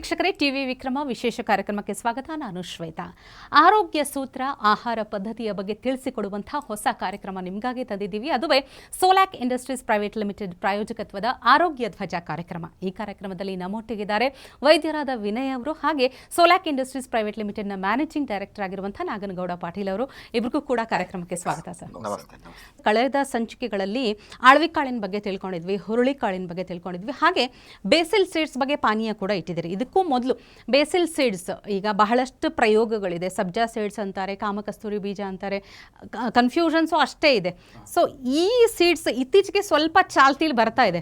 ವೀಕ್ಷಕರೇ, ಟಿವಿ ವಿಕ್ರಮ ವಿಶೇಷ ಕಾರ್ಯಕ್ರಮಕ್ಕೆ ಸ್ವಾಗತ. ನಾನು ಶ್ವೇತಾ. ಆರೋಗ್ಯ ಸೂತ್ರ ಆಹಾರ ಪದ್ಧತಿಯ ಬಗ್ಗೆ ತಿಳಿಸಿಕೊಡುವಂತಹ ಹೊಸ ಕಾರ್ಯಕ್ರಮ ನಿಮಗಾಗಿ ತಂದಿದ್ದೀವಿ. ಅದುವೇ ಸೋಲಾಕ್ ಇಂಡಸ್ಟ್ರೀಸ್ ಪ್ರೈವೇಟ್ ಲಿಮಿಟೆಡ್ ಪ್ರಾಯೋಜಕತ್ವದ ಆರೋಗ್ಯ ಧ್ವಜ ಕಾರ್ಯಕ್ರಮ. ಈ ಕಾರ್ಯಕ್ರಮದಲ್ಲಿ ನಮ್ಮೊಟ್ಟಿಗಿದ್ದಾರೆ ವೈದ್ಯರಾದ ವಿನಯ್ ಅವರು, ಹಾಗೆ ಸೋಲಾಕ್ ಇಂಡಸ್ಟ್ರೀಸ್ ಪ್ರೈವೇಟ್ ಲಿಮಿಟೆಡ್ನ ಮ್ಯಾನೇಜಿಂಗ್ ಡೈರೆಕ್ಟರ್ ಆಗಿರುವಂತಹ ನಾಗನಗೌಡ ಪಾಟೀಲ್ ಅವರು. ಇಬ್ಬರಿಗೂ ಕೂಡ ಕಾರ್ಯಕ್ರಮಕ್ಕೆ ಸ್ವಾಗತ ಸರ್. ಕಳೆದ ಸಂಚಿಕೆಗಳಲ್ಲಿ ಆಳ್ವಿಕಾಳಿನ ಬಗ್ಗೆ ತಿಳ್ಕೊಂಡಿದ್ವಿ, ಹುರುಳಿಕಾಳಿನ ಬಗ್ಗೆ ತಿಳ್ಕೊಂಡಿದ್ವಿ, ಹಾಗೆ ಬೇಸಿಲ್ ಸೀಡ್ಸ್ ಬಗ್ಗೆ ಪಾನೀಯ ಕೂಡ ಇಟ್ಟಿದ್ದೀರಿ. ಇದಕ್ಕೂ ಮೊದಲು ಬೇಸಿಲ್ ಸೀಡ್ಸ್ ಈಗ ಬಹಳಷ್ಟು ಪ್ರಯೋಗಗಳಿದೆ. ಸಬ್ಜಾ ಸೀಡ್ಸ್ ಅಂತಾರೆ, ಕಾಮಕಸ್ತೂರಿ ಬೀಜ ಅಂತಾರೆ, ಕನ್ಫ್ಯೂಷನ್ಸು ಅಷ್ಟೇ ಇದೆ. ಸೊ ಈ ಸೀಡ್ಸ್ ಇತ್ತೀಚೆಗೆ ಸ್ವಲ್ಪ ಚಾಲ್ತಿಲಿ ಬರ್ತಾ ಇದೆ.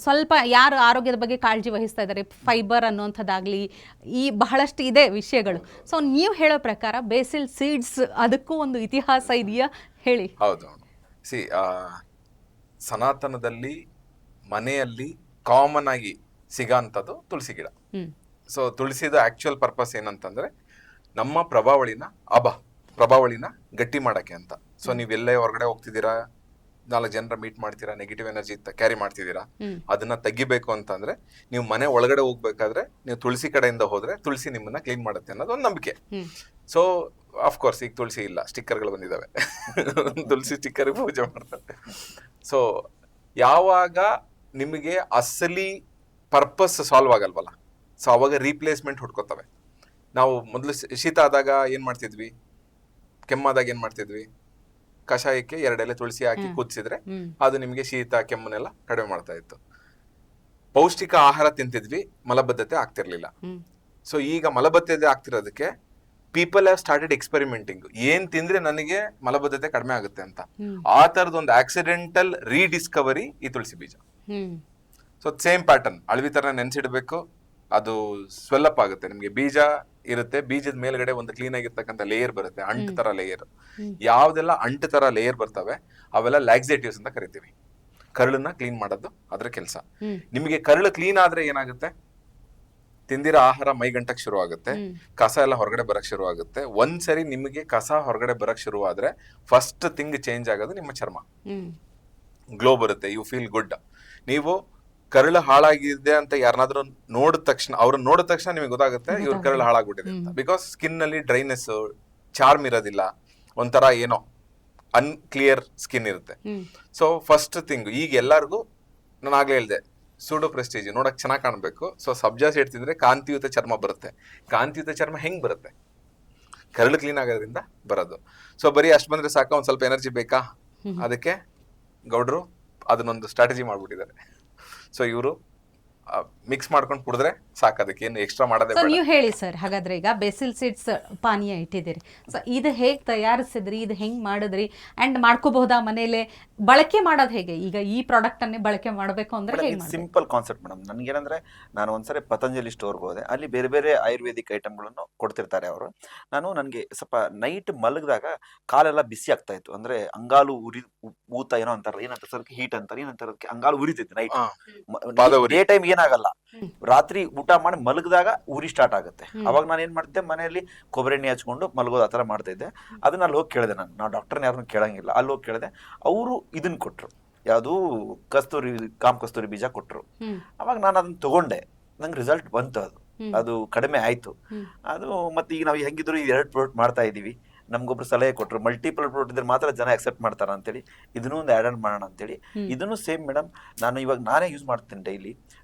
ಸ್ವಲ್ಪ ಯಾರು ಆರೋಗ್ಯದ ಬಗ್ಗೆ ಕಾಳಜಿ ವಹಿಸ್ತಾ ಇದ್ದಾರೆ, ಫೈಬರ್ ಅನ್ನುವಂಥದ್ದಾಗಲಿ, ಈ ಬಹಳಷ್ಟು ಇದೆ ವಿಷಯಗಳು. ಸೊ ನೀವು ಹೇಳೋ ಪ್ರಕಾರ ಬೇಸಿಲ್ ಸೀಡ್ಸ್ ಅದಕ್ಕೂ ಒಂದು ಇತಿಹಾಸ ಇದೆಯಾ, ಹೇಳಿ. ಹೌದು, ಸನಾತನದಲ್ಲಿ ಮನೆಯಲ್ಲಿ ಕಾಮನ್ ಆಗಿ ಸಿಗೋಂಥದ್ದು ತುಳಸಿ ಗಿಡ. ಸೊ ತುಳಸಿದ ಆಕ್ಚುಯಲ್ ಪರ್ಪಸ್ ಏನಂತಂದ್ರೆ ನಮ್ಮ ಪ್ರಭಾವಳಿನ ಗಟ್ಟಿ ಮಾಡಕ್ಕೆ ಅಂತ. ಸೊ ನೀವೆಲ್ಲೇ ಹೊರಗಡೆ ಹೋಗ್ತಿದ್ದೀರಾ, 4 ಜನರ ಮೀಟ್ ಮಾಡ್ತೀರಾ, ನೆಗೆಟಿವ್ ಎನರ್ಜಿ ಕ್ಯಾರಿ ಮಾಡ್ತಿದ್ದೀರಾ, ಅದನ್ನ ತೆಗಿಬೇಕು ಅಂತಂದ್ರೆ ನೀವು ಮನೆ ಒಳಗಡೆ ಹೋಗ್ಬೇಕಾದ್ರೆ ನೀವು ತುಳಸಿ ಕಡೆಯಿಂದ ಹೋದ್ರೆ ತುಳಸಿ ನಿಮ್ಮನ್ನ ಕ್ಲೀನ್ ಮಾಡುತ್ತೆ ಅನ್ನೋದು ಒಂದು ನಂಬಿಕೆ. ಸೊ ಅಫ್ಕೋರ್ಸ್ ಈಗ ತುಳಸಿ ಇಲ್ಲ, ಸ್ಟಿಕ್ಕರ್ಗಳು ಬಂದಿದ್ದಾವೆ, ತುಳಸಿ ಸ್ಟಿಕ್ಕರ್ ಪೂಜೆ ಮಾಡ್ತಾರೆ. ಸೊ ಯಾವಾಗ ನಿಮಗೆ ಅಸಲಿ ಪರ್ಪಸ್ ಸಾಲ್ವ್ ಆಗಲ್ವಲ್ಲ, ಸೊ ಅವಾಗ ರೀಪ್ಲೇಸ್ಮೆಂಟ್ ಹುಡ್ಕೋತವೆ. ನಾವು ಮೊದಲು ಶೀತ ಆದಾಗ ಏನ್ ಮಾಡ್ತಿದ್ವಿ, ಕೆಮ್ಮಾದಾಗ ಏನ್ ಮಾಡ್ತಿದ್ವಿ, ಕಷಾಯಕ್ಕೆ 2 ಎಲೆ ತುಳಸಿ ಹಾಕಿ ಕುದಿಸಿದ್ರೆ ಅದು ನಿಮಗೆ ಶೀತ ಕೆಮ್ಮನ್ನೆಲ್ಲ ಕಡಿಮೆ ಮಾಡ್ತಾ ಇತ್ತು. ಪೌಷ್ಟಿಕ ಆಹಾರ ತಿಂತಿದ್ವಿ, ಮಲಬದ್ಧತೆ ಆಗ್ತಿರ್ಲಿಲ್ಲ. ಸೊ ಈಗ ಮಲಬದ್ಧತೆ ಆಗ್ತಿರೋದಕ್ಕೆ ಪೀಪಲ್ ಹ್ಯಾವ್ ಸ್ಟಾರ್ಟೆಡ್ ಎಕ್ಸ್ಪೆರಿಮೆಂಟಿಂಗ್. ಏನ್ ತಿಂದ್ರೆ ನನಗೆ ಮಲಬದ್ಧತೆ ಕಡಿಮೆ ಆಗುತ್ತೆ ಅಂತ. ಆ ತರದೊಂದು ಆಕ್ಸಿಡೆಂಟಲ್ ರೀಡಿಸ್ಕವರಿ ಈ ತುಳಸಿ ಬೀಜ. ಸೊ ಸೇಮ್ ಪ್ಯಾಟರ್ನ್, ಅಳವಿ ತರ ನೆನ್ಸಿಡ್ಬೇಕು, ಅದು ಸ್ವೆಲ್ಲಪ್ ಆಗುತ್ತೆ. ನಿಮ್ಗೆ ಬೀಜ ಇರುತ್ತೆ, ಬೀಜದ ಮೇಲ್ಗಡೆ ಒಂದು ಕ್ಲೀನ್ ಆಗಿರ್ತಕ್ಕಂಥ ಲೇಯರ್ ಬರುತ್ತೆ, ಅಂಟು ತರ ಲೇಯರ್. ಯಾವ್ದೆಲ್ಲ ಅಂಟು ತರ ಲೇಯರ್ ಬರ್ತವೆ ಅವೆಲ್ಲ ಲ್ಯಾಕ್ಸೇಟಿವ್ಸ್ ಅಂತ ಕರಿತೀವಿ. ಕರಳನ್ನ ಕ್ಲೀನ್ ಮಾಡೋದು ಅದ್ರ ಕೆಲಸ. ನಿಮಗೆ ಕರಳು ಕ್ಲೀನ್ ಆದ್ರೆ ಏನಾಗುತ್ತೆ, ತಿಂದಿರೋ ಆಹಾರ ಮೈಗಂಟಕ್ ಶುರು ಆಗುತ್ತೆ, ಕಸ ಎಲ್ಲ ಹೊರಗಡೆ ಬರಕ್ ಶುರು ಆಗುತ್ತೆ. ಒಂದ್ಸರಿ ನಿಮಗೆ ಕಸ ಹೊರಗಡೆ ಬರಕ್ ಶುರು ಆದ್ರೆ ಫಸ್ಟ್ ಥಿಂಗ್ ಚೇಂಜ್ ಆಗೋದು ನಿಮ್ಮ ಚರ್ಮ. ಗ್ಲೋ ಬರುತ್ತೆ, ಯು ಫೀಲ್ ಗುಡ್. ನೀವು ಕರಳು ಹಾಳಾಗಿದೆ ಅಂತ ಯಾರನ್ನಾದ್ರೂ ನೋಡಿದ ತಕ್ಷಣ ನಿಮಗೆ ಗೊತ್ತಾಗುತ್ತೆ ಇವ್ರ ಕರಳು ಹಾಳಾಗ್ಬಿಟ್ಟಿದೆ ಅಂತ. ಬಿಕಾಸ್ ಸ್ಕಿನ್ ನಲ್ಲಿ ಡ್ರೈನೆಸ್, ಚಾರ್ಮ್ ಇರೋದಿಲ್ಲ, ಒಂಥರ ಏನೋ ಅನ್ಕ್ಲಿಯರ್ ಸ್ಕಿನ್ ಇರುತ್ತೆ. ಸೊ ಫಸ್ಟ್ ಥಿಂಗ್, ಈಗ ಎಲ್ಲರಿಗೂ ನಾನು ಆಗ್ಲೇ ಹೇಳ್ದೆ, ಸೂಡೋ ಪ್ರೆಸ್ಟೀಜ್ ನೋಡಕ್ ಚೆನ್ನಾಗಿ ಕಾಣಬೇಕು. ಸೊ ಸಬ್ಜಾ ಸೀಡ್ ತಿಂದ್ರೆ ಕಾಂತಿಯುತ ಚರ್ಮ ಬರುತ್ತೆ. ಕಾಂತಿಯುತ ಚರ್ಮ ಹೆಂಗ್ ಬರುತ್ತೆ? ಕರಳು ಕ್ಲೀನ್ ಆಗೋದ್ರಿಂದ ಬರೋದು. ಸೊ ಬರೀ ಅಷ್ಟು ಬಂದ್ರೆ ಸಾಕ, ಒಂದ್ ಸ್ವಲ್ಪ ಎನರ್ಜಿ ಬೇಕಾ? ಅದಕ್ಕೆ ಗೌಡ್ರು ಅದನ್ನೊಂದು ಸ್ಟ್ರಾಟಜಿ ಮಾಡ್ಬಿಟ್ಟಿದ್ದಾರೆ. ಸೊ ಇವರು ಮಿಕ್ಸ್ ಮಾಡ್ಕೊಂಡು ಕುಡಿದ್ರೆ ಸಾಕು, ಅದಕ್ಕೆ ಏನು ಎಕ್ಸ್ಟ್ರಾ ಮಾಡೋದೇ ಬೇಡ. ನೀವು ಹೇಳಿ ಸರ್, ಹಾಗಾದ್ರೆ ಈಗ ಬೇಸಿಲ್ ಸೀಡ್ಸ್ ಪಾನೀಯ ಇಟ್ಟಿದ್ದೀರಿ. ಸೊ ಇದು ಹೇಗೆ ತಯಾರಿಸಿದ್ರಿ, ಇದು ಹೆಂಗ್ ಮಾಡಿದ್ರಿ, ಅಂಡ್ ಮಾಡ್ಕೋಬಹುದಾ ಮನೇಲೆ? ಬಳಕೆ ಮಾಡೋದು ಹೇಗೆ? ಈಗ ಈ ಪ್ರಾಡಕ್ಟ್ ಅನ್ನೇ ಬಳಕೆ ಮಾಡಬೇಕು ಅಂದ್ರೆ ಸಿಂಪಲ್ ಕಾನ್ಸೆಪ್ಟ್ ಮೇಡಮ್. ನನ್ಗೇನಂದ್ರೆ, ನಾನು ಒಂದ್ಸರಿ ಪತಂಜಲಿ ಸ್ಟೋರ್ಗೆ ಹೋದೆ, ಅಲ್ಲಿ ಬೇರೆ ಬೇರೆ ಆಯುರ್ವೇದಿಕ್ ಐಟಮ್ಗಳನ್ನು ಕೊಡ್ತಿರ್ತಾರೆ ಅವರು. ನನಗೆ ಸ್ವಲ್ಪ ನೈಟ್ ಮಲಗಿದಾಗ ಕಾಲೆಲ್ಲ ಬಿಸಿ ಆಗ್ತಾ ಇತ್ತು, ಅಂದ್ರೆ ಅಂಗಾಲು ಊತ ಏನೋ ಅಂತಾರಲ್ಲ, ಏನಂತ ಸರ್ ಹೀಟ್ ಅಂತಾರೆ, ಏನಂತಾರೆ ಅಂಗಾಲು ಉರಿತೈತಿ ನೈಟ್. ಡೇ ಟೈಮ್ ಏನಾಗಲ್ಲ, ರಾತ್ರಿ ಊಟ ಮಾಡಿ ಮಲಗಿದಾಗ ಉರಿ ಸ್ಟಾರ್ಟ್ ಆಗುತ್ತೆ. ಅವಾಗ ನಾನು ಏನ್ ಮಾಡ್ತಿದ್ದೆ, ಮನೆಯಲ್ಲಿ ಕೊಬ್ಬರಿ ಎಣ್ಣೆ ಹಚ್ಕೊಂಡು ಮಲಗೋದು ಆತರ ಮಾಡ್ತಾ ಇದ್ದೆ. ಅದನ್ನ ಅಲ್ಲಿ ಹೋಗಿ ಕೇಳಿದೆ, ನಾವು ಡಾಕ್ಟರ್ನ ಯಾರನ್ನು ಕೇಳಂಗಿಲ್ಲ, ಅಲ್ಲಿ ಹೋಗಿ ಕೇಳಿದೆ. ಅವರು ಇದನ್ನ ಕೊಟ್ರು, ಯಾವುದು ಕಾಮಕಸ್ತೂರಿ ಬೀಜ ಕೊಟ್ರು. ಅವಾಗ ನಾನು ಅದನ್ನ ತಗೊಂಡೆ, ನಂಗೆ ರಿಸಲ್ಟ್ ಬಂತು, ಅದು ಕಡಿಮೆ ಆಯ್ತು. ಅದು ಮತ್ತೆ ಈಗ ನಾವು ಹೆಂಗಿದ್ರು 2 ಪ್ರಾಡಕ್ಟ್ ಮಾಡ್ತಾ ಇದೀವಿ. ನಮ್ಗೊಬ್ರು ಸಲಹೆ ಕೊಟ್ಟರು, ಮಲ್ಟಿಪಲ್ ಪ್ರಾಡಕ್ಟ್ ಇದ್ರೆ ಮಾತ್ರ ಜನ ಅಕ್ಸೆಪ್ಟ್ ಮಾಡ್ತಾರ ಅಂತೇಳಿ ಇದನ್ನೂ ಒಂದು ಆ್ಯಡ್ ಆನ್ ಮಾಡೋಣ ಅಂತೇಳಿ. ಇದನ್ನು ಸೇಮ್ ಮೇಡಮ್, ನಾನೇ ಯೂಸ್ ಮಾಡ್ತೀನಿ ಡೈಲಿ.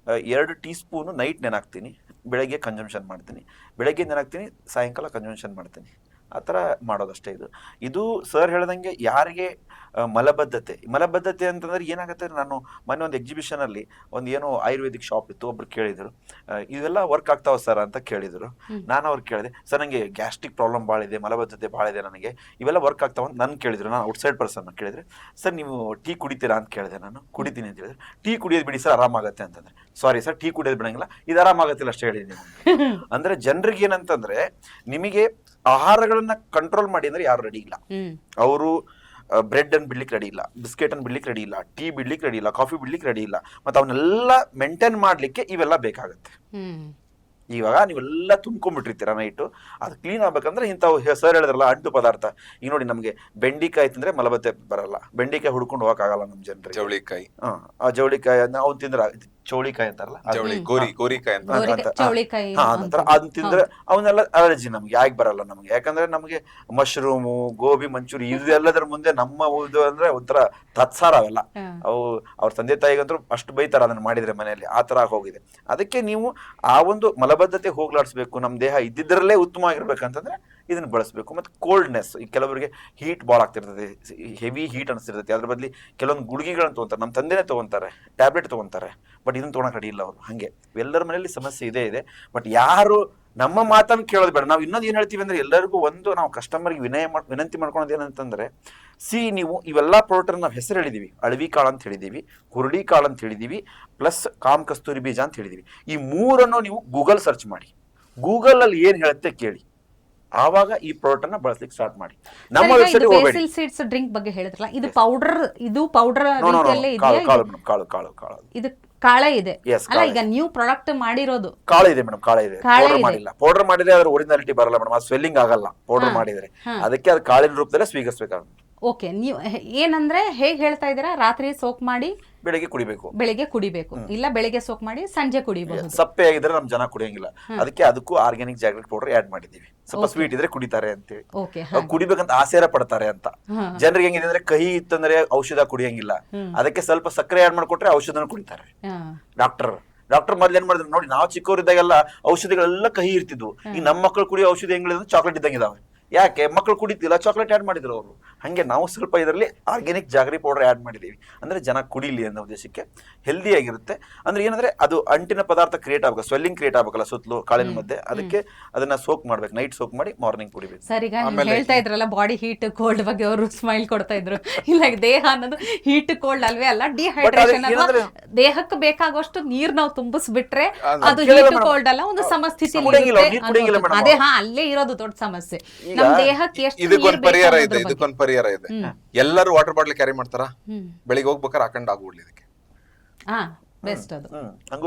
2 ಟೀ ಸ್ಪೂನು ನೈಟ್ ನೆನಾಕ್ತೀನಿ, ಬೆಳಗ್ಗೆ ಕನ್ಸಂಪ್ಷನ್ ಮಾಡ್ತೀನಿ, ಬೆಳಗ್ಗೆ ನೆನಾಕ್ತೀನಿ, ಸಾಯಂಕಾಲ ಕನ್ಸಂಪ್ಷನ್ ಮಾಡ್ತೀನಿ. ಆ ಥರ ಮಾಡೋದಷ್ಟೇ. ಇದು ಸರ್ ಹೇಳ್ದಂಗೆ ಯಾರಿಗೆ ಮಲಬದ್ಧತೆ ಅಂತಂದ್ರೆ ಏನಾಗುತ್ತೆ, ನಾನು ಮೊನ್ನೆ ಒಂದು ಎಕ್ಸಿಬಿಷನ್ ಅಲ್ಲಿ ಏನೋ ಆಯುರ್ವೇದಿಕ್ ಶಾಪ್ ಇತ್ತು, ಒಬ್ರು ಕೇಳಿದ್ರು, ಇವೆಲ್ಲ ವರ್ಕ್ ಆಗ್ತಾವ ಸರ್ ಅಂತ ಕೇಳಿದ್ರು. ನಾನು ಅವ್ರಿಗೆ ಕೇಳಿದೆ, ಸರ್ ನಂಗೆ ಗ್ಯಾಸ್ಟ್ರಿಕ್ ಪ್ರಾಬ್ಲಮ್ ಭಾಳ ಇದೆ, ಮಲಬದ್ಧತೆ ಭಾಳ ಇದೆ, ನನಗೆ ಇವೆಲ್ಲ ವರ್ಕ್ ಆಗ್ತಾವ ಅಂತ ನಾನು ಕೇಳಿದ್ರು. ನಾನು ಔಟ್ಸೈಡ್ ಪರ್ಸನ್ ಕೇಳಿದ್ರೆ, ಸರ್ ನೀವು ಟೀ ಕುಡಿತೀರಾ ಅಂತ ಕೇಳಿದೆ. ನಾನು ಕುಡಿತೀನಿ ಅಂತ ಹೇಳಿದ್ರೆ, ಟೀ ಕುಡಿಯೋದು ಬಿಡಿ ಸರ್ ಆರಾಮಾಗತ್ತೆ ಅಂತಂದ್ರೆ, ಸಾರಿ ಸರ್ ಟೀ ಕುಡಿಯೋದು ಬಿಡಂಗಿಲ್ಲ, ಇದು ಆರಾಮಾಗತ್ತಿಲ್ಲ ಅಷ್ಟೇ ಹೇಳಿದ್ದೀನಿ. ಅಂದ್ರೆ ಜನರಿಗೆ ಏನಂತಂದ್ರೆ, ನಿಮಗೆ ಆಹಾರಗಳನ್ನ ಕಂಟ್ರೋಲ್ ಮಾಡಿ ಅಂದ್ರೆ ಯಾರು ರೆಡಿ ಇಲ್ಲ. ಅವರು ಬ್ರೆಡ್ ಅನ್ನು ಬಿಡ್ಲಿಕ್ಕೆ ರೆಡಿ ಇಲ್ಲ, ಬಿಸ್ಕೆಟ್ ಅನ್ನು ಬಿಡ್ಲಿಕ್ಕೆ ರೆಡಿ ಇಲ್ಲ, ಟೀ ಬಿಡ್ಲಿಕ್ಕೆ ರೆಡಿ ಇಲ್ಲ, ಕಾಫಿ ಬಿಡ್ಲಿಕ್ಕೆ ರೆಡಿ ಇಲ್ಲ. ಮತ್ತೆ ಅವನ್ನೆಲ್ಲ ಮೇಂಟೈನ್ ಮಾಡ್ಲಿಕ್ಕೆ ಇವೆಲ್ಲ ಬೇಕಾಗತ್ತೆ. ಇವಾಗ ನೀವೆಲ್ಲ ತುಂಬ್ಕೊಂಡ್ಬಿಟ್ಟಿರ್ತೀರ ನೈಟು, ಅದು ಕ್ಲೀನ್ ಆಗ್ಬೇಕಂದ್ರೆ ಇಂಥವು ಸರ್ ಹೇಳಿದ್ರಲ್ಲ ಅಂಟು ಪದಾರ್ಥ. ಈಗ ನೋಡಿ, ನಮಗೆ ಬೆಂಡಿಕಾಯಿ ತಿಂದ್ರೆ ಮಲಬದ್ಧತೆ ಬರಲ್ಲ, ಬೆಂಡಿಕಾಯಿ ಹುಡ್ಕೊಂಡು ಹೋಗಕ್ಕಾಗಲ್ಲ ನಮ್ಮ ಜನರಿಗೆ. ಜವಳಿಕಾಯಿ, ಆ ಜವಳಿಕಾಯಿ ನಾವು ತಿಂದ್ರೆ ಚೌಳಿಕಾಯಿ ಅಂತಾರಲ್ಲ ಅದು. ಜವಳಿ ಗೋರಿಕಾಯಿ ಅಂತ ಚೌಳಿಕಾಯಿ ಅದನ್ನ ತಿಂದ್ರೆ ಅವನ್ನೆಲ್ಲ ಅಲರ್ಜಿ ನಮ್ಗೆ ಯಾಕೆ ಬರಲ್ಲ ನಮ್ಗೆ, ಯಾಕಂದ್ರೆ ನಮ್ಗೆ ಮಶ್ರೂಮು, ಗೋಬಿ ಮಂಚೂರಿ ಇದೆಲ್ಲದರ ಮುಂದೆ ನಮ್ಮ ಇದು ಅಂದ್ರೆ ಒಂಥರ ತತ್ಸಾರ ಅವೆಲ್ಲ. ಅವು ಅವ್ರ ತಂದೆ ತಾಯಿಗಂತೂ ಅಷ್ಟು ಬೈತಾರ ಅದನ್ನ ಮಾಡಿದ್ರೆ ಮನೆಯಲ್ಲಿ, ಆ ತರ ಹೋಗಿದೆ. ಅದಕ್ಕೆ ನೀವು ಆ ಒಂದು ಮಲಬದ್ಧತೆ ಹೋಗ್ಲಾಡಿಸ್ಬೇಕು, ನಮ್ಮ ದೇಹ ಇದ್ದಿದ್ರಲ್ಲೇ ಉತ್ತಮ ಆಗಿರ್ಬೇಕಂತಂದ್ರೆ ಇದನ್ನ ಬಳಸಬೇಕು. ಮತ್ತೆ ಕೋಲ್ಡ್ನೆಸ್, ಈ ಕೆಲವರಿಗೆ ಹೀಟ್ ಬಾಳ್ ಆಗ್ತಿರ್ತದೆ, ಹೆವಿ ಹೀಟ್ ಅನಿಸ್ತಿರ್ತೈತಿ, ಅದ್ರ ಬದಲಿ ಕೆಲವೊಂದು ಗುಳಿಗೆಗಳನ್ನ ತಗೊಂತಾರೆ, ನಮ್ಮ ತಂದೆನೇ ತಗೊಂತಾರೆ, ಟ್ಯಾಬ್ಲೆಟ್ ತಗೊಂತಾರೆ, ಬಟ್ ಇದನ್ನ ತೊಗೊಳಕ್ ಅಡಿಯಿಲ್ಲ ಅವರು. ಹಂಗೆ ಎಲ್ಲರ ಮನೆಯಲ್ಲಿ ಸಮಸ್ಯೆ ಇದೆ. ಬಟ್ ಯಾರು ನಮ್ಮ ಮಾತನ್ನು ಕೇಳೋದು ಬೇಡ. ನಾವು ಇನ್ನೊಂದು ಏನ್ ಹೇಳ್ತೀವಿ ಅಂದ್ರೆ, ಎಲ್ಲರಿಗೂ ಒಂದು ನಾವು ಕಸ್ಟಮರ್ಗೆ ವಿನಂತಿ ಮಾಡ್ಕೊಳೋದು ಏನಂತಂದ್ರೆ, ನೀವು ಇವೆಲ್ಲಾ ಪ್ರಾಡಕ್ಟ್ ನಾವು ಹೆಸರು ಹೇಳಿದೀವಿ, ಅಳವಿ ಕಾಳು ಅಂತ ಹೇಳಿದೀವಿ, ಹುರುಳಿ ಕಾಳು ಅಂತ ಹೇಳಿದೀವಿ, ಪ್ಲಸ್ ಕಾಮ್ ಕಸ್ತೂರಿ ಬೀಜ ಅಂತ ಹೇಳಿದೀವಿ. ಈ ಮೂರನ್ನು ನೀವು ಗೂಗಲ್ ಸರ್ಚ್ ಮಾಡಿ, ಗೂಗಲ್ ಅಲ್ಲಿ ಏನ್ ಹೇಳುತ್ತೆ ಕೇಳಿ, ಆವಾಗ ಈ ಪ್ರಾಡಕ್ಟ್ ಅನ್ನ ಬಳಸಲಿಕ್ಕೆ ಸ್ಟಾರ್ಟ್ ಮಾಡಿ. ನಮ್ಮ ವೆಬ್ಸೈಟ್ ಹೋಗಬೇಡಿ. ಸೀಡ್ಸ್ ಡ್ರಿಂಕ್ ಬಗ್ಗೆ ಹೇಳಿದ್ರಲ್ಲ, ಇದು ಪೌಡರ್ ರೀತಿಯಲ್ಲೇ ಇದೆಯಾ? ಕಾಳು ಇದು ಕಾಳೆ ಇದೆ ಅಲ್ಲ, ಈಗ ನ್ಯೂ ಪ್ರಾಡಕ್ಟ್ ಮಾಡಿರೋದು ಕಾಳು ಇದೆ ಮೇಡಮ್, ಕಾಳೆ ಇದೆ, ಪೌಡರ್ ಮಾಡಿಲ್ಲ. ಪೌಡರ್ ಮಾಡಿದ್ರೆ ಅದ್ರ ಒರಿಜಿನಾಲಿಟಿ ಬರಲ್ಲ ಮೇಡಮ್, ಅದು ಸ್ವೆಲ್ಲಿಂಗ್ ಆಗಲ್ಲ ಪೌಡರ್ ಮಾಡಿದ್ರೆ. ಅದಕ್ಕೆ ಅದು ಕಾಳಿನ ರೂಪದಲ್ಲೇ ಸ್ವೀಕರಿಸಬೇಕಾಗುತ್ತೆ. ಓಕೆ, ನೀವು ಏನಂದ್ರೆ ಹೇಗ್ ಹೇಳ್ತಾ ಇದ್ದೀರಾ, ರಾತ್ರಿ ಸೋಕ್ ಮಾಡಿ ಬೆಳಿಗ್ಗೆ ಕುಡಿಬೇಕು, ಇಲ್ಲ ಬೆಳಿಗ್ಗೆ ಸೋಕ್ ಮಾಡಿ ಸಂಜೆ ಕುಡಿಬಹುದು. ಸಪ್ಪೆ ಆಗಿದ್ರೆ ನಮ್ ಜನ ಕುಡಿಯಂಗಿಲ್ಲ, ಅದಕ್ಕೆ ಅದಕ್ಕೂ ಆರ್ಗ್ಯಾನಿಕ್ ಜಾಗ್ರೆಟ್ ಪೌಡರ್ ಆಡ್ ಮಾಡಿದೀವಿ. ಸ್ವಲ್ಪ ಸ್ವೀಟ್ ಇದ್ರೆ ಕುಡಿತಾರೆ ಅಂತೇಳಿ, ಕುಡಿಬೇಕಂತ ಆಸೆರ ಪಡ್ತಾರೆ ಅಂತ. ಜನರಿಗೆ ಹೆಂಗಿದೆ ಅಂದ್ರೆ, ಕಹಿ ಇತ್ತಂದ್ರೆ ಔಷಧ ಕುಡಿಯಂಗಿಲ್ಲ, ಅದಕ್ಕೆ ಸ್ವಲ್ಪ ಸಕ್ಕರೆ ಆಡ್ ಮಾಡ್ಕೊಟ್ರೆ ಔಷಧನ ಕುಡಿತಾರೆ. ಡಾಕ್ಟರ್ ಮೊದ್ಲು ಏನ್ ಮಾಡಿದ್ರು ನೋಡಿ, ನಾವು ಚಿಕ್ಕವರಿದ್ದಾಗೆಲ್ಲ ಔಷಧಿಗಳೆಲ್ಲ ಕಹಿ ಇರ್ತಿದ್ವು. ಈ ನಮ್ಮ ಮಕ್ಕಳು ಕುಡಿಯೋ ಔಷಧಿ ಹೆಂಗ್ ಚಾಕ್ಲೇಟ್ ಇದ್ದಂಗಿದಾವೆ. ಯಾಕೆ ಮಕ್ಕಳು ಕುಡಿತಿಲ್ಲ, ಚಾಕ್ಲೇಟ್ ಆಡ್ ಮಾಡಿದ್ರು ಅವರು. ಹಂಗೆ ನಾವು ಸ್ವಲ್ಪ ಇದರಲ್ಲಿ ಆರ್ಗ್ಯಾನಿಕ್ ಜಾಗರಿ ಪೌಡರ್ ಆಡ್ ಮಾಡಿದೀವಿ, ಅಂದ್ರೆ ಜನ ಕುಡಿಲಿ ಅನ್ನೋ ಉದ್ದೇಶಕ್ಕೆ. ಹೆಲ್ದಿ ಆಗಿರುತ್ತೆ. ಅಂದ್ರೆ ಏನಂದ್ರೆ ಅದು ಅಂಟಿನ ಪದಾರ್ಥ ಕ್ರಿಯೇಟ್ ಆಗ್ಬೇಕು, ಸ್ವೆಲ್ಲಿಂಗ್ ಕ್ರಿಯೇಟ್ ಆಗ್ಬೇಕಲ್ಲ ಸುತ್ತಲೂ ಕಾಳಿನ ಮಧ್ಯೆ, ಅದಕ್ಕೆ ಅದನ್ನ ಸೋಕ್ ಮಾಡ್ಬೇಕು, ನೈಟ್ ಸೋಕ್ ಮಾಡಿ ಮಾರ್ನಿಂಗ್ ಕುಡಿಬೇಕು. ಸರ್, ಈಗ ಹೇಳ್ತಾ ಇದ್ರಲ್ಲ ಬಾಡಿ ಹೀಟ್ ಕೋಲ್ಡ್ ಬಗ್ಗೆ, ಅವರು ಸ್ಮೈಲ್ ಕೊಡ್ತಾ ಇದ್ರು. ಇಲ್ಲ, ದೇಹ ಅನ್ನೋದು ಹೀಟ್ ಕೋಲ್ಡ್ ಅಲ್ವೇ ಅಲ್ಲ, ಡಿಹೈಡ್ರೇಷನ್ ಅಲ್ವಾ, ದೇಹಕ್ಕೆ ಬೇಕಾಗುವಷ್ಟು ನೀರ್ ನಾವು ತುಂಬಿಸ್ಬಿಟ್ರೆ ಅದು ಹೀಟ್ ಕೋಲ್ಡ್ ಅಲ್ಲ, ಒಂದು ಸಮಸ್ಥಿತಿ. ಅದೇ ಅಲ್ಲೇ ಇರೋದು ದೊಡ್ಡ ಸಮಸ್ಯೆ. ನಮ್ ದೇಹಕ್ಕೆ ಎಷ್ಟು ಇದಕ್ಕೊಂದು ಪರಿಹಾರ ಇದೆ. ಎಲ್ಲರೂ ವಾಟರ್ ಬಾಟ್ಲ್ ಕ್ಯಾರಿ ಮಾಡ್ತಾರ, ಬೆಳಿಗ್ಗೆ ಹೋಗ್ಬೇಕಾದ್ರೆ ಹಾಕೊಂಡ್ ಆಗ್ಬಿಡ್ಲಿ ಇದಕ್ಕೆ. ಬೆಸ್ಟ್ ಅದು.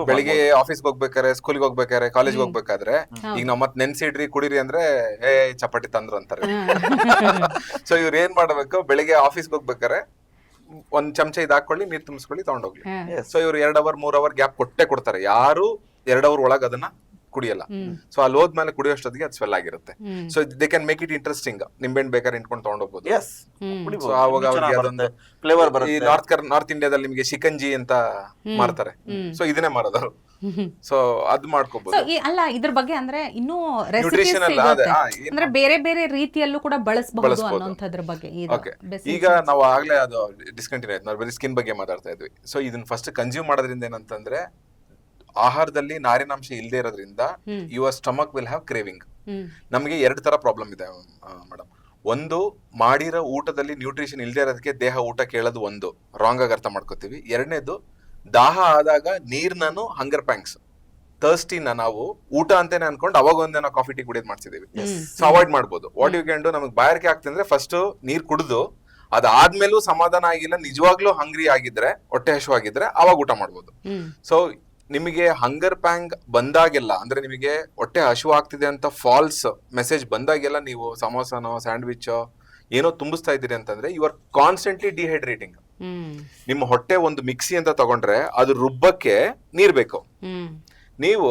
ಬೆಳಿಗ್ಗೆ ಆಫೀಸ್ಗೆ ಹೋಗ್ಬೇಕಾದ್ರೆ, ಸ್ಕೂಲ್ಗೆ ಹೋಗ್ಬೇಕಾದ್ರೆ, ಕಾಲೇಜ್ಗೆ ಹೋಗ್ಬೇಕಾದ್ರೆ, ಈಗ ನಾವ್ ಮತ್ ನೆನ್ಸಿಡ್ರಿ ಕುಡೀರಿ ಅಂದ್ರೆ ಚಪಾತಿ ತಂದ್ರು ಅಂತಾರೆ. ಸೊ ಇವ್ರ ಏನ್ ಮಾಡ್ಬೇಕು, ಬೆಳಿಗ್ಗೆ ಆಫೀಸ್ಗೆ ಹೋಗ್ಬೇಕಾದ್ರೆ ಒಂದ್ ಚಮಚ ಇದ್ ಹಾಕೊಳ್ಳಿ, ನೀರ್ ತುಂಬಿಸ್ಕೊಳ್ಳಿ, ತಗೊಂಡೋಗ್ಲಿ. ಸೊ ಇವ್ರು 2 ಅವರ್ 3 ಅವರ್ ಗ್ಯಾಪ್ ಕೊಡ್ತಾರೆ. ಯಾರು 2 ಅವರ್ ಒಳಗ್ ಅದನ್ನ ಕುಡಿಯಲ್ಲ. ಸೊ ಅಲ್ಲಿ ಹೋದ್ಮೇಲೆ ಕುಡಿಯೋಷ್ಟೊತ್ತಿಗೆ ಅದು ಸ್ವೆಲ್ ಆಗಿರುತ್ತೆ. So they can make it interesting. ನಿಂಬೆಹಣ್ಣು ಬೇಕಾದ್ರೆ ಇಟ್ಕೊಂಡು ತಗೊಂಡೋಗ್ಬೋದು. ಸೊ ಅವಾಗ ಅವ್ರಿಗೆ ಅದೊಂದು ಫ್ಲೇವರ್ ಬರುತ್ತೆ. ನಾರ್ತ್ ಇಂಡಿಯಾದಲ್ಲಿ ನಿಮಗೆ ಶಿಕಂಜಿ ಅಂತ ಮಾಡ್ತಾರೆ, ಸೊ ಇದನ್ನೇ ಮಾಡೋದು. ಸೊ ಅದ್ ಮಾಡ್ಕೋಬಹುದು. ಅಲ್ಲ, ಇದ್ರ ಬಗ್ಗೆ ಅಂದ್ರೆ ಇನ್ನೂ ಅಂದ್ರೆ ಬೇರೆ ಬೇರೆ ರೀತಿಯಲ್ಲೂ ಕೂಡ ಬಳಸಬಹುದು ಅನ್ನೋಂಥದ್ರ ಬಗ್ಗೆ. ಈಗ ನಾವು ಆಗ್ಲೇ ಅದು ಡಿಸ್ಕಂಟಿನ್ಯೂ ಆಯ್ತು, ನಾವು ಬರೀ ಸ್ಕಿನ್ ಬಗ್ಗೆ ಮಾತಾಡ್ತಾ ಇದ್ವಿ. ಸೊ ಇದನ್ನ ಫಸ್ಟ್ ಕನ್ಸ್ಯೂಮ್ ಮಾಡೋದ್ರಿಂದ ಏನಂತಂದ್ರೆ, ಆಹಾರದಲ್ಲಿ ನಾರಿನಾಂಶ ಇಲ್ಲದೆ ಇರೋದ್ರಿಂದ your stomach will have craving. ನಮಗೆ 2 ತರ ಪ್ರಾಬ್ಲಮ್ ಇದೆ ಮೇಡಮ್. ಒಂದು, ಮಾಡಿರೋ ಊಟದಲ್ಲಿ ನ್ಯೂಟ್ರಿಷನ್ ಇಲ್ಲದೆ ಇರೋದಕ್ಕೆ ದೇಹ ಊಟ ಕೇಳೋದು ಒಂದು ರಾಂಗ್ ಆಗಿ ಅರ್ಥ ಮಾಡ್ಕೋತೀವಿ. 2ನೇದು, ದಾಹ ಆದಾಗ ನೀರ್ನೂ ಹಂಗರ್ ಪ್ಯಾಂಕ್ಸ್, ಥರ್ಸ್ಟಿನ ನಾವು ಊಟ ಅಂತಾನೆ ಅನ್ಕೊಂಡು ಅವಾಗ ಒಂದೇ ನಾವು ಕಾಫಿ ಟೀ ಕುಡಿಯೋದು ಮಾಡ್ತಿದೀವಿ. ಸೊ ಅವಾಯ್ಡ್ ಮಾಡ್ಬೋದು. ವಾಟ್ ಯು ಕ್ಯಾನ್ ಡು, ನಮಗೆ ಬಾಯಾರಿಕೆ ಆಗ್ತಂದ್ರೆ ಫಸ್ಟ್ ನೀರ್ ಕುಡಿದು ಅದಾದ್ಮೇಲೂ ಸಮಾಧಾನ ಆಗಿಲ್ಲ, ನಿಜವಾಗ್ಲೂ ಹಂಗ್ರಿ ಆಗಿದ್ರೆ, ಹೊಟ್ಟೆ ಹಸಿವಾಗಿದ್ರೆ ಅವಾಗ ಊಟ ಮಾಡ್ಬೋದು. ಸೊ ನಿಮಗೆ ಹಂಗರ್ ಪ್ಯಾಂಗ್ ಬಂದಾಗೆಲ್ಲ, ಅಂದ್ರೆ ನಿಮಗೆ ಹೊಟ್ಟೆ ಹಸಿವು ಆಗ್ತಿದೆ ಅಂತ ಫಾಲ್ಸ್ ಮೆಸೇಜ್ ಬಂದಾಗೆಲ್ಲ ನೀವು ಸಮೋಸನೋ ಸ್ಯಾಂಡ್ವಿಚ್ ಏನೋ ತುಂಬಿಸ್ತಾ ಇದ್ದೀರಿ ಅಂತಂದ್ರೆ ಯು ಆರ್ ಕಾನ್ಸ್ಟೆಂಟ್ಲಿ ಡಿಹೈಡ್ರೇಟಿಂಗ್. ನಿಮ್ಮ ಹೊಟ್ಟೆ ಒಂದು ಮಿಕ್ಸಿ ಅಂತ ತಗೊಂಡ್ರೆ ಅದು ರುಬ್ಬಕ್ಕೆ ನೀರ್ ಬೇಕು. ನೀವು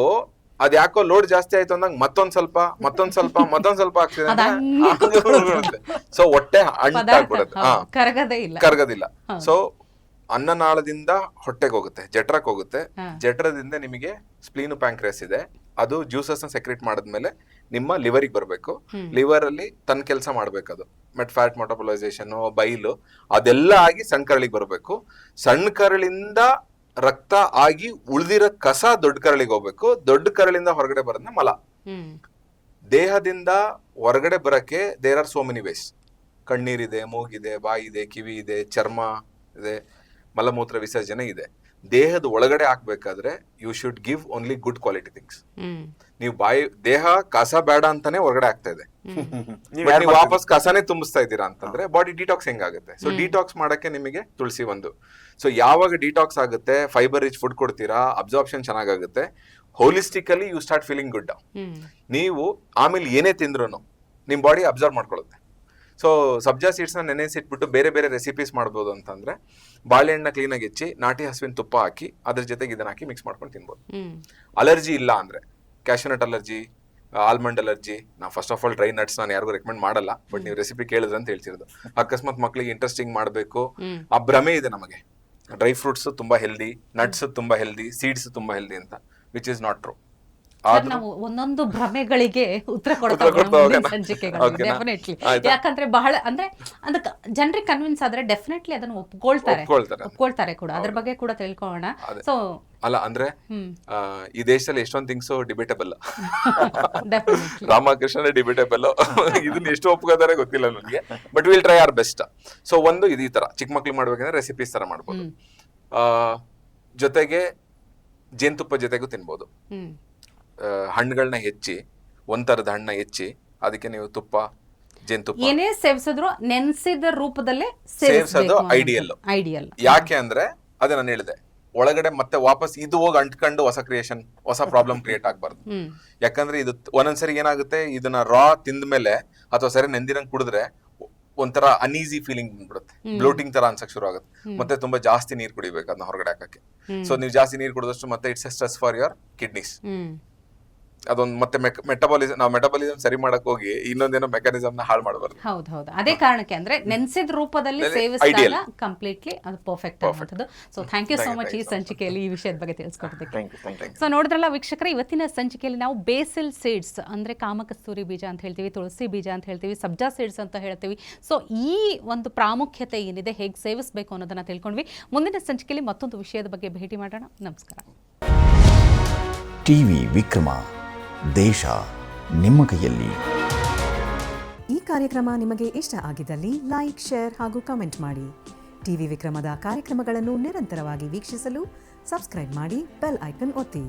ಅದ್ ಯಾಕೋ ಲೋಡ್ ಜಾಸ್ತಿ ಆಯ್ತು ಅಂದಾಗ ಮತ್ತೊಂದ್ ಸ್ವಲ್ಪ ಆಗ್ತಿದೆ. ಸೊ ಹೊಟ್ಟೆ ಅಂಟಾಗ್ಬಿಡುತ್ತೆ, ಕರಗದಿಲ್ಲ. ಸೊ ಅನ್ನನಾಳದಿಂದ ಹೊಟ್ಟೆಗೆ ಹೋಗುತ್ತೆ, ಜಠರಕ್ಕೆ ಹೋಗುತ್ತೆ. ಜಠರದಿಂದ ನಿಮಗೆ ಸ್ಪ್ಲೀನು ಪ್ಯಾಂಕ್ರಿಯಾಸ್ ಇದೆ, ಅದು ಜ್ಯೂಸಸ್ ನ ಸೆಕ್ರೇಟ್ ಮಾಡಿದ್ಮೇಲೆ ನಿಮ್ಮ ಲಿವರಿಗೆ ಬರಬೇಕು. ಲಿವರ್ ಅಲ್ಲಿ ತನ್ನ ಕೆಲಸ ಮಾಡ್ಬೇಕು, ಅದು ಫ್ಯಾಟ್ ಮೆಟಾಬಲೈಸೇಷನ್, ಬೈಲು ಅದೆಲ್ಲ ಆಗಿ ಸಣ್ಣ ಕರಳಿಗೆ ಬರಬೇಕು. ಸಣ್ಣ ಕರಳಿಂದ ರಕ್ತ ಆಗಿ ಉಳಿದಿರೋ ಕಸ ದೊಡ್ಡ ಕರಳಿಗೆ ಹೋಗ್ಬೇಕು. ದೊಡ್ಡ ಕರಳಿಂದ ಹೊರಗಡೆ ಬರೋದ್ನ ಮಲ. ದೇಹದಿಂದ ಹೊರಗಡೆ ಬರಕ್ಕೆ there are so many ways. ಕಣ್ಣೀರಿದೆ, ಮೂಗಿದೆ, ಬಾಯಿ ಇದೆ, ಕಿವಿ ಇದೆ, ಚರ್ಮ ಇದೆ, ಮಲಮೂತ್ರ ವಿಸರ್ಜನೆ ಇದೆ. ದೇಹದ ಒಳಗಡೆ ಹಾಕ್ಬೇಕಾದ್ರೆ you should give only good quality things. ನೀವು ದೇಹ ಕಸ ಬೇಡ ಅಂತಾನೆ ಹೊರಗಡೆ ಆಗ್ತಾ ಇದೆ, ನೀವು ವಾಪಸ್ ಕಸನೇ ತುಂಬಿಸ್ತಾ ಇದ್ದೀರಾ ಅಂತಂದ್ರೆ ಬಾಡಿ ಡಿಟಾಕ್ಸ್ ಹೆಂಗಾಗುತ್ತೆ? ಸೊ ಡಿಟಾಕ್ಸ್ ಮಾಡಕ್ಕೆ ನಿಮಗೆ ತುಳಸಿ ಒಂದು. ಸೊ ಯಾವಾಗ ಡಿಟಾಕ್ಸ್ ಆಗುತ್ತೆ, ಫೈಬರ್ ರಿಚ್ ಫುಡ್ ಕೊಡ್ತೀರಾ, ಅಬ್ಸಾರ್ಪ್ಷನ್ ಚೆನ್ನಾಗುತ್ತೆ, holistically you start feeling good. ನೀವು ಆಮೇಲೆ ಏನೇ ತಿಂದ್ರು ನಿಮ್ ಬಾಡಿ ಅಬ್ಸರ್ವ್ ಮಾಡ್ಕೊಳ್ಳುತ್ತೆ. ಸೊ ಸಬ್ಜಾ ಸೀಡ್ಸ್ನ ನೆನೆಸಿಟ್ಬಿಟ್ಟು ಬೇರೆ ಬೇರೆ ರೆಸಿಪೀಸ್ ಮಾಡ್ಬೋದು ಅಂತಂದ್ರೆ ಬಾಳೆಹಣ್ಣನ್ನ ಕ್ಲೀನಾಗಿ ಹೆಚ್ಚಿ ನಾಟಿ ಹಸುವಿನ ತುಪ್ಪ ಹಾಕಿ ಅದ್ರ ಜೊತೆಗೆ ಇದನ್ನ ಹಾಕಿ ಮಿಕ್ಸ್ ಮಾಡ್ಕೊಂಡು ತಿನ್ಬೋದು. ಅಲರ್ಜಿ ಇಲ್ಲ ಅಂದ್ರೆ ಕ್ಯಾಶ್ಯೂನಟ್ ಅಲರ್ಜಿ, ಆಲ್ಮಂಡ್ ಅಲರ್ಜಿ, ನಾವು first of all dry nuts ನಾನು ಯಾರಿಗೂ ರೆಕಮೆಂಡ್ ಮಾಡಲ್ಲ, ಬಟ್ ನೀವು ರೆಸಿಪಿ ಕೇಳಿದ್ರೆ ಅಂತ ಹೇಳ್ತಿರೋದು. ಅಕಸ್ಮಾತ್ ಮಕ್ಳಿಗೆ ಇಂಟ್ರೆಸ್ಟಿಂಗ್ ಮಾಡಬೇಕು, ಆ ಭ್ರಮೆ ಇದೆ ನಮಗೆ ಡ್ರೈ ಫ್ರೂಟ್ಸ್ ತುಂಬಾ ಹೆಲ್ದಿ, ನಟ್ಸ್ ತುಂಬಾ ಹೆಲ್ದಿ, ಸೀಡ್ಸ್ ತುಂಬಾ ಹೆಲ್ದಿ ಅಂತ, ವಿಚ್ ಇಸ್ ನಾಟ್ ಟ್ರೂ. ನಾವು ಒಂದೊಂದು ಭ್ರಮೆಗಳಿಗೆ ಉತ್ತರ ಕೊಡ್ತಾ ಸಂಚಿಕೆಗಳು ಡೆಫಿನೆಟ್ಲಿ. ಯಾಕಂದ್ರೆ ಬಹಳ ಅಂದ್ರೆ ಅದಕ್ಕೆ ಜನರಿಗೆ ಕನ್ವಿನ್ಸ್ ಆದ್ರೆ ಡೆಫಿನೆಟ್ಲಿ ಅದನ್ನ ಒಪ್ಕೊಳ್ತಾರೆ ಕೂಡ. ಅದ್ರ ಬಗ್ಗೆ ಕೂಡ ತಿಳ್ಕೊಳ್ಳೋಣ. ಸೊ ಅಲ್ಲ ಅಂದ್ರೆ ಈ ದೇಶದಲ್ಲಿ ಎಷ್ಟೊಂದು ಥಿಂಗ್ಸ್ ಡಿಬೇಟಬಲ್, ರಾಮಕೃಷ್ಣನೇ ಡಿಬೇಟಬಲ್, ಇದನ್ನ ಎಷ್ಟು ಒಪ್ಕೋತಾರೆ ಗೊತ್ತಿಲ್ಲ ನನಗೆ, but will try our best. So ಒಂದು ಇದು ಈ ತರ ಚಿಕ್ಕ ಮಕ್ಳು ಮಾಡ್ಬೇಕಂದ್ರೆ ರೆಸಿಪೀಸ್ ತರ ಮಾಡ್ಬೋದು. ಜೊತೆಗೆ ಜೇನುತುಪ್ಪ ಜೊತೆಗೂ ತಿನ್ಬೋದು. ಹಣ್ಣುಗಳನ್ನ ಹೆಚ್ಚಿ, ಒಂಥರದ ಹಣ್ಣ ಹೆಚ್ಚಿ ಅದಕ್ಕೆ ನೀವು ತುಪ್ಪ, ಜೇನುತುಪ್ಪ ಏನೇ ಸೇವಿಸಿದ್ರು ನೆನ್ಸಿದ ರೂಪದಲ್ಲೇ ಸೇವಿಸೋದು ಐಡಿಯಲ್. ಯಾಕೆ ಅಂದ್ರೆ ಅದೇ ನಾನು ಹೇಳಿದೆ, ಒಳಗಡೆ ಮತ್ತೆ ವಾಪಸ್ ಇದು ಹೋಗಿ ಅಂಟ್ಕೊಂಡು ಹೊಸ ಕ್ರಿಯೇಷನ್, ಹೊಸ ಪ್ರಾಬ್ಲಮ್ ಕ್ರಿಯೇಟ್ ಆಗ್ಬಾರ್ದು. ಯಾಕಂದ್ರೆ ಇದು ಒಂದೊಂದ್ಸರಿ ಏನಾಗುತ್ತೆ, ಇದನ್ನ ರಾ ತಿಂದ ಮೇಲೆ ಅಥವಾ ಸರಿ ನೆಂದಿರಂಗ್ ಕುಡಿದ್ರೆ ಒಂಥರ ಅನ್ಈಸಿ ಫೀಲಿಂಗ್ ಬಂದ್ಬಿಡುತ್ತೆ, ಬ್ಲೋಟಿಂಗ್ ತರ ಅನ್ಸಕ್ ಶುರು ಆಗುತ್ತೆ. ಮತ್ತೆ ತುಂಬಾ ಜಾಸ್ತಿ ನೀರು ಕುಡಿಬೇಕು ಅದನ್ನ ಹೊರಗಡೆ ಹಾಕಕ್ಕೆ. ಸೊ ನೀವು ಜಾಸ್ತಿ ನೀರು ಕುಡಿದಷ್ಟು ಮತ್ತೆ it's A stress for your kidneys. ಅದೊಂದು ಮತ್ತೆ ಮೆಟಬಾಲಿಸಮ್ ಸರಿ ಮಾಡಕ್ ಹೋಗಿ ಇನ್ನೊಂದೇನೋ ಮೆಕ್ಯಾನಿಸಮ್ ನ ಹಾಳು ಮಾಡಬಾರ್ದು. ಹೌದು, ಅದೇ ಕಾರಣಕ್ಕೆ ಅಂದ್ರೆ ನೆನ್ಸಿದ ರೂಪದಲ್ಲಿ ಸೇವಿಸಿದಾಗ ಕಂಪ್ಲೀಟ್ಲಿ ಅದು ಪರ್ಫೆಕ್ಟ್ ಆಗುತ್ತದೆ. So thank you so much ಈ ಸಂಚಿಕೆಯಲ್ಲಿ ಈ ವಿಷಯದ ಬಗ್ಗೆ ತಿಳಿಸ್ಕೊಡೋದಕ್ಕೆ. ಸೊ ನೋಡಿದ್ರಲ್ಲ ವೀಕ್ಷಕರೇ, ಇವತ್ತಿನ ಸಂಚಿಕೆಯಲ್ಲಿ ನಾವು ಬೇಸಿಲ್ ಸೀಡ್ಸ್ ಅಂದ್ರೆ ಕಾಮಕಸ್ತೂರಿ ಬೀಜ ಅಂತ ಹೇಳ್ತೀವಿ, ತುಳಸಿ ಬೀಜ ಅಂತ ಹೇಳ್ತೀವಿ, ಸಬ್ಜಾ ಸೀಡ್ಸ್ ಅಂತ ಹೇಳ್ತೀವಿ. ಸೊ ಈ ಒಂದು ಪ್ರಾಮುಖ್ಯತೆ ಏನಿದೆ, ಹೇಗೆ ಸೇವಿಸಬೇಕು ಅನ್ನೋದನ್ನ ತಿಳ್ಕೊಂಡ್ವಿ. ಮುಂದಿನ ಸಂಚಿಕೆಯಲ್ಲಿ ಮತ್ತೊಂದು ವಿಷಯದ ಬಗ್ಗೆ ಭೇಟಿ ಮಾಡೋಣ. ನಮಸ್ಕಾರ. ಟಿವಿ ವಿಕ್ರಮ, ದೇಶ ನಿಮ್ಮ ಕೈಯಲ್ಲಿ. ಈ ಕಾರ್ಯಕ್ರಮ ನಿಮಗೆ ಇಷ್ಟ ಆಗಿದ್ದಲ್ಲಿ ಲೈಕ್, ಶೇರ್ ಹಾಗೂ ಕಮೆಂಟ್ ಮಾಡಿ. ಟಿವಿ ವಿಕ್ರಮದ ಕಾರ್ಯಕ್ರಮಗಳನ್ನು ನಿರಂತರವಾಗಿ ವೀಕ್ಷಿಸಲು ಸಬ್ಸ್ಕ್ರೈಬ್ ಮಾಡಿ, ಬೆಲ್ ಐಕನ್ ಒತ್ತಿ.